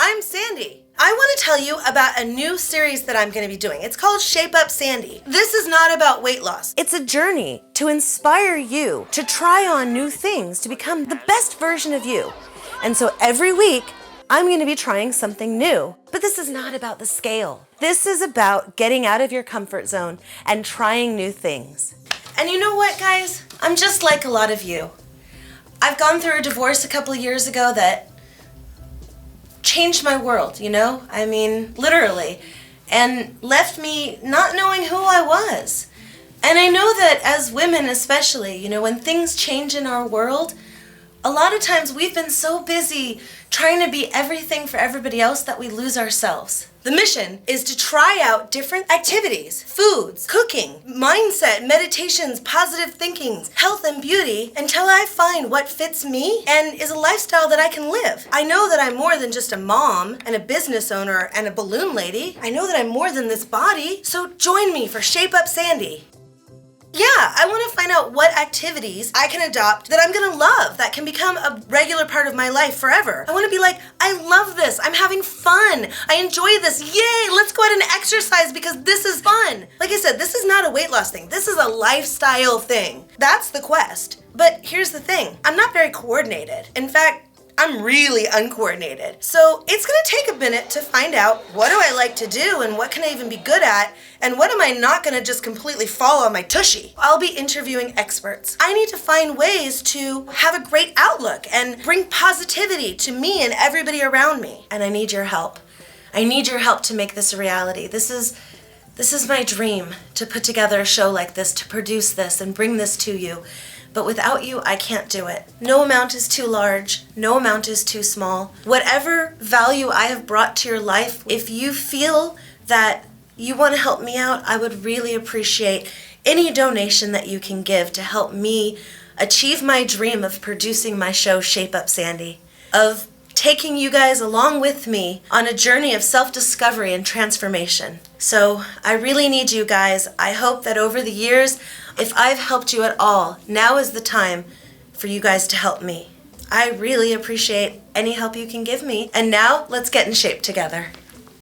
I'm Sandy. I want to tell you about a new series that I'm going to be doing. It's called Shape Up Sandi. This is not about weight loss. It's a journey to inspire you to try on new things to become the best version of you. And so every week, I'm going to be trying something new. But this is not about the scale. This is about getting out of your comfort zone and trying new things. And you know what, guys? I'm just like a lot of you. I've gone through a divorce a couple of years ago that changed my world, you know? I mean, literally. And left me not knowing who I was. And I know that as women especially, you know, when things change in our world, a lot of times we've been so busy trying to be everything for everybody else that we lose ourselves. The mission is to try out different activities, foods, cooking, mindset, meditations, positive thinking, health and beauty until I find what fits me and is a lifestyle that I can live. I know that I'm more than just a mom and a business owner and a balloon lady. I know that I'm more than this body. So join me for Shape Up Sandi. Yeah, I want to find out what activities I can adopt that I'm going to love, that can become a regular part of my life forever. I want to be like, I love this. I'm having fun. I enjoy this. Yay, let's go out and exercise because this is fun. Like I said, this is not a weight loss thing. This is a lifestyle thing. That's the quest. But here's the thing. I'm not very coordinated. In fact, I'm really uncoordinated. So it's gonna take a minute to find out what do I like to do and what can I even be good at and what am I not gonna just completely fall on my tushy. I'll be interviewing experts. I need to find ways to have a great outlook and bring positivity to me and everybody around me. And I need your help. I need your help to make this a reality. This is my dream, to put together a show like this, to produce this and bring this to you. But without you, I can't do it. No amount is too large. No amount is too small. Whatever value I have brought to your life, if you feel that you want to help me out, I would really appreciate any donation that you can give to help me achieve my dream of producing my show, Shape Up Sandi, of taking you guys along with me on a journey of self-discovery and transformation. So I really need you guys. I hope that over the years, if I've helped you at all, now is the time for you guys to help me. I really appreciate any help you can give me. And now, let's get in shape together.